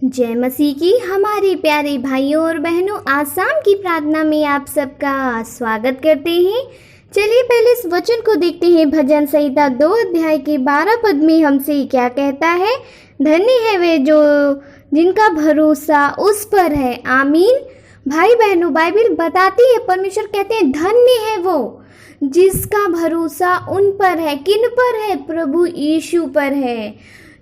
जय मसीह की हमारे प्यारे भाइयों और बहनों, आसाम की प्रार्थना में आप सबका स्वागत करते हैं। चलिए पहले इस वचन को देखते हैं। भजन संहिता 2 अध्याय के 12 पद में हमसे क्या कहता है। धन्य है वे जो जिनका भरोसा उस पर है। आमीन। भाई बहनों, बाइबल बताती है, परमेश्वर कहते हैं धन्य है वो जिसका भरोसा उन पर है। किन पर है? प्रभु यीशु पर है,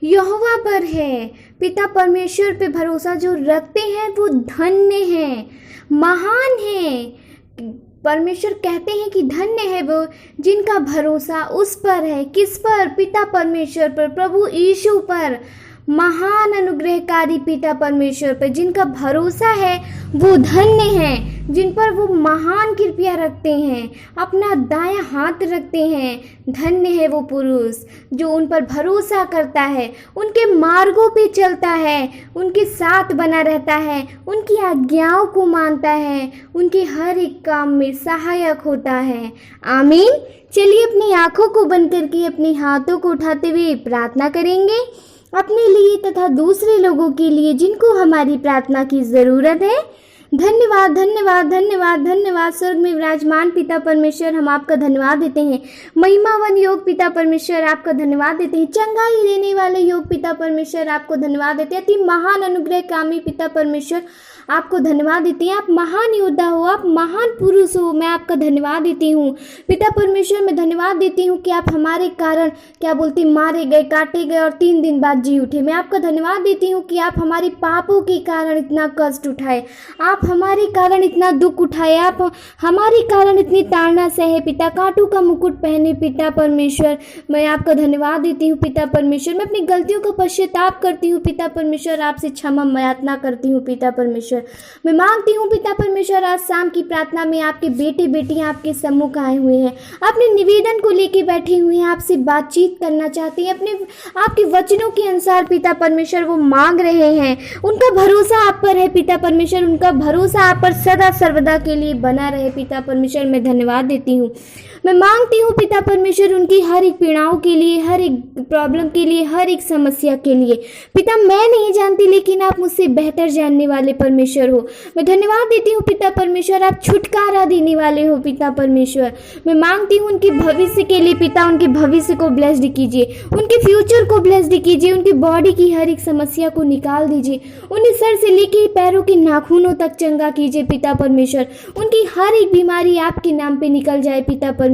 यहोवा पर है। पिता परमेश्वर पे भरोसा जो रखते हैं वो धन्य हैं, महान हैं। परमेश्वर कहते हैं कि धन्य है वो जिनका भरोसा उस पर है। किस पर? पिता परमेश्वर पर, प्रभु यीशु पर, महान अनुग्रहकारी पिता परमेश्वर पर जिनका भरोसा है वो धन्य हैं। जिन पर वो महान कृपया रखते हैं, अपना दायां हाथ रखते हैं। धन्य है वो पुरुष जो उन पर भरोसा करता है, उनके मार्गों पे चलता है, उनके साथ बना रहता है, उनकी आज्ञाओं को मानता है, उनके हर एक काम में सहायक होता है। आमीन। चलिए अपनी आंखों को बंद करके अपने हाथों को उठाते हुए प्रार्थना करेंगे, अपने लिए तथा दूसरे लोगों के लिए जिनको हमारी प्रार्थना की ज़रूरत है। धन्यवाद धन्यवाद धन्यवाद धन्यवाद। स्वर्ग में विराजमान पिता परमेश्वर, हम आपका धन्यवाद देते हैं। महिमावन योग पिता परमेश्वर, आपका धन्यवाद देते हैं। चंगाई देने वाले योग पिता परमेश्वर, आपको धन्यवाद देते हैं। अति महान अनुग्रह कामी पिता परमेश्वर, आपको धन्यवाद देती हैं। आप महान योद्धा हो, आप महान पुरुष हो, मैं आपका धन्यवाद देती हूँ। पिता परमेश्वर, मैं धन्यवाद देती हूँ कि आप हमारे कारण मारे गए, काटे गए और 3 दिन बाद जी उठे। मैं आपका धन्यवाद देती हूँ कि आप हमारे पापों के कारण इतना कष्ट उठाए, आप हमारे कारण इतना दुख उठाए, आप हमारे कारण इतनी ताड़ना सहे पिता, कांटों का मुकुट पहने पिता परमेश्वर। मैं आपका धन्यवाद देती हूँ पिता परमेश्वर। मैं अपनी गलतियों का पश्चाताप करती हूँ पिता परमेश्वर, आपसे क्षमा याचना करती हूँ पिता परमेश्वर। मैं मांगती हूँ पिता परमेश्वर, आज शाम की प्रार्थना में आपके बेटे बेटियां आपके सम्मुख आए हुए हैं, अपने निवेदन को लेके बैठे हुए हैं, आपसे बातचीत करना चाहते हैं, अपने आपके वचनों के अनुसार पिता परमेश्वर वो मांग रहे हैं। उनका भरोसा आप पर है पिता परमेश्वर, उनका भरोसा आप पर सदा सर्वदा के लिए बना रहे पिता परमेश्वर। मैं धन्यवाद देती हूँ। मैं मांगती हूँ पिता परमेश्वर उनकी हर एक पीड़ाओं के लिए, हर एक प्रॉब्लम के लिए, हर एक समस्या के लिए। पिता मैं नहीं जानती, लेकिन आप मुझसे बेहतर जानने वाले परमेश्वर हो। मैं धन्यवाद देती हूँ पिता परमेश्वर, आप छुटकारा देने वाले हो पिता परमेश्वर। मैं मांगती हूँ उनके भविष्य के लिए पिता, उनके भविष्य को ब्लेस्ड कीजिए, उनके फ्यूचर को ब्लेस्ड कीजिए, उनकी बॉडी की हर एक समस्या को निकाल दीजिए, उन्हें सर से लेके पैरों के नाखूनों तक चंगा कीजिए पिता परमेश्वर। उनकी हर एक बीमारी आपके नाम पे निकल जाए पिता परमेश्वर।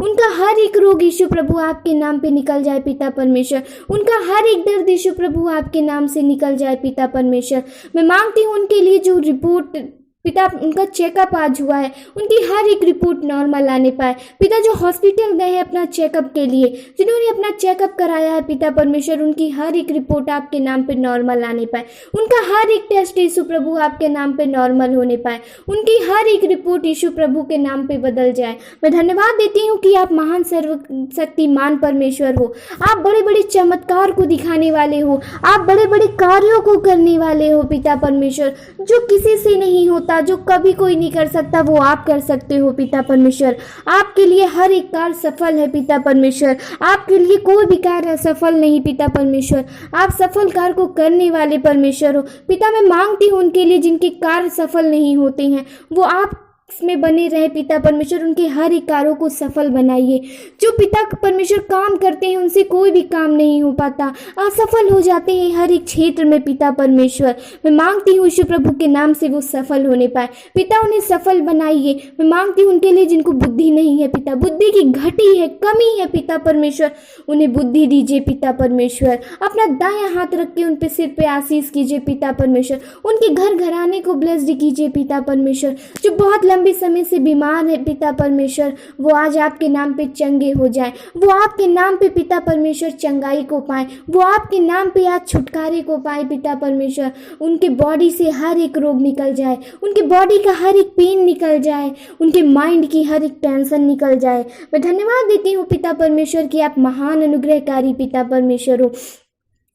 उनका हर एक रोग यीशु प्रभु आपके नाम पे निकल जाए पिता परमेश्वर। उनका हर एक दर्द यीशु प्रभु आपके नाम से निकल जाए पिता परमेश्वर। मैं मांगती हूँ उनके लिए जो रिपोर्ट पिता उनका चेकअप आज हुआ है, उनकी हर एक रिपोर्ट नॉर्मल आने पाए पिता। जो हॉस्पिटल गए हैं अपना चेकअप के लिए, जिन्होंने अपना चेकअप कराया है पिता परमेश्वर, उनकी हर एक रिपोर्ट आपके नाम पे नॉर्मल आने पाए। उनका हर एक टेस्ट यीशु प्रभु आपके नाम पे नॉर्मल होने पाए। उनकी हर एक रिपोर्ट यीशु प्रभु के नाम पे बदल जाए। मैं धन्यवाद देती हूँ कि आप महान सर्वशक्तिमान परमेश्वर हो। आप बड़े बड़े चमत्कार को दिखाने वाले हो, आप बड़े बड़े कार्यों को करने वाले हो पिता परमेश्वर। जो किसी से नहीं होता, जो कभी कोई नहीं कर सकता, वो आप कर सकते हो पिता परमेश्वर। आपके लिए हर एक कार्य सफल है पिता परमेश्वर। आपके लिए कोई भी कार्य सफल नहीं पिता परमेश्वर। आप सफल कार्य को करने वाले परमेश्वर हो पिता। मैं मांगती हूँ उनके लिए जिनके कार्य सफल नहीं होते हैं, वो आप में बने रहे पिता परमेश्वर। उनके हर एक कार्यों को सफल बनाइए। जो पिता परमेश्वर काम करते हैं उनसे कोई भी काम नहीं हो पाता, असफल हो जाते हैं हर एक क्षेत्र में पिता परमेश्वर। मैं मांगती हूँ यीशु प्रभु के नाम से वो सफल होने पाए पिता, उन्हें सफल बनाइए। मैं मांगती हूँ उनके लिए जिनको बुद्धि नहीं है पिता, बुद्धि की घटी है, कमी है पिता परमेश्वर, उन्हें बुद्धि दीजिए पिता परमेश्वर। अपना दायां हाथ रख के उन पे सिर पे आशीष कीजिए पिता परमेश्वर। उनके घर घराने को ब्लेस्ड कीजिए पिता परमेश्वर। जो बहुत लंबे समय से बीमार है पिता परमेश्वर, वो आज आपके नाम पे चंगे हो जाए। वो आपके नाम पे पिता परमेश्वर चंगाई को पाए, वो आपके नाम पे आज छुटकारे को पाए पिता परमेश्वर। उनके बॉडी से हर एक रोग निकल जाए, उनके बॉडी का हर एक पेन निकल जाए, उनके माइंड की हर एक टेंशन निकल जाए। मैं धन्यवाद देती हूँ पिता परमेश्वर कि आप महान अनुग्रहकारी पिता परमेश्वर हो।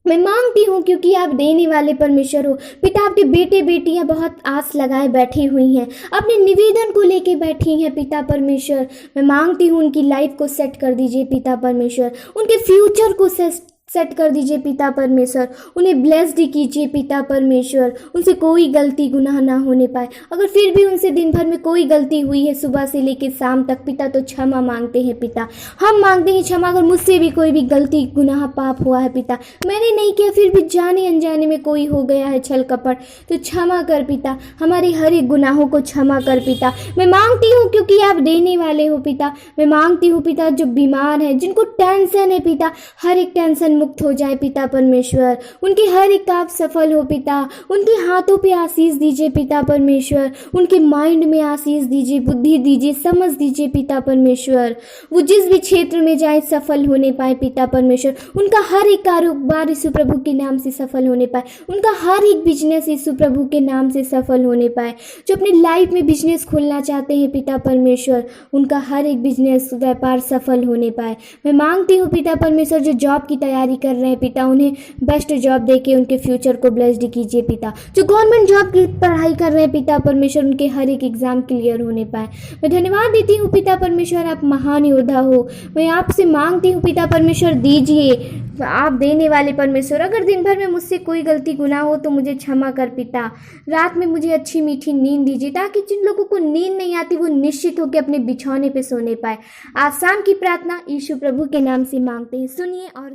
मैं मांगती हूँ क्योंकि आप देने वाले परमेश्वर हो पिता। आपके बेटे बेटियां बहुत आस लगाए बैठी हुई हैं, अपने निवेदन को लेके बैठी हैं पिता परमेश्वर। मैं मांगती हूँ उनकी लाइफ को सेट कर दीजिए पिता परमेश्वर, उनके फ्यूचर को सेट कर दीजिए पिता परमेश्वर, उन्हें ब्लेस्ड कीजिए पिता परमेश्वर, उनसे कोई गलती गुनाह ना होने पाए। अगर फिर भी उनसे दिन भर में कोई गलती हुई है सुबह से लेकर शाम तक पिता, तो क्षमा मांगते हैं पिता। हम मांगते हैं क्षमा, अगर मुझसे भी कोई भी गलती गुनाह पाप हुआ है पिता, मैंने नहीं किया फिर भी जाने अनजाने में कोई हो गया है छल कपट, तो क्षमा कर पिता, हमारे हर एक गुनाहों को क्षमा कर पिता। मैं मांगती हूँ क्योंकि आप देने वाले हो पिता। मैं मांगती हूँ पिता, जो बीमार है, जिनको टेंशन है पिता, हर एक टेंशन मुक्त हो जाए पिता परमेश्वर, उनके हर एक काम सफल हो पिता। उनके हाथों पे आशीष दीजिए पिता परमेश्वर, उनके माइंड में आशीष दीजिए, बुद्धि दीजिए, समझ दीजिए पिता परमेश्वर। वो जिस भी क्षेत्र में जाए सफल होने पाए पिता परमेश्वर। उनका हर एक कारोबार यीशु प्रभु के नाम से सफल होने पाए, उनका हर एक बिजनेस यीशु प्रभु के नाम से सफल होने पाए। जो अपनी लाइफ में बिजनेस खोलना चाहते हैं पिता परमेश्वर, उनका हर एक बिजनेस व्यापार सफल होने पाए। मैं मांगती हूँ पिता परमेश्वर, जो जॉब की तैयारी कर रहे हैं पिता, उन्हें बेस्ट जॉब देके उनके फ्यूचर को ब्लेस्ड कीजिए पिता। जो गवर्नमेंट जॉब की पढ़ाई कर रहे हैं पिता परमेश्वर, उनके हर एक एग्जाम क्लियर होने पाए। मैं धन्यवाद देती हूँ पिता परमेश्वर, आप महान योद्धा हो। मैं आपसे मांगती हूँ पिता परमेश्वर, दीजिए, आप देने वाले परमेश्वर। अगर दिन भर में मुझसे कोई गलती गुनाह हो तो मुझे क्षमा कर पिता। रात में मुझे अच्छी मीठी नींद दीजिए, ताकि जिन लोगों को नींद नहीं आती वो निश्चित होकर अपने बिछौने पे सोने पाए। आज शाम की प्रार्थना यीशु प्रभु के नाम से मांगते हैं, सुनिए और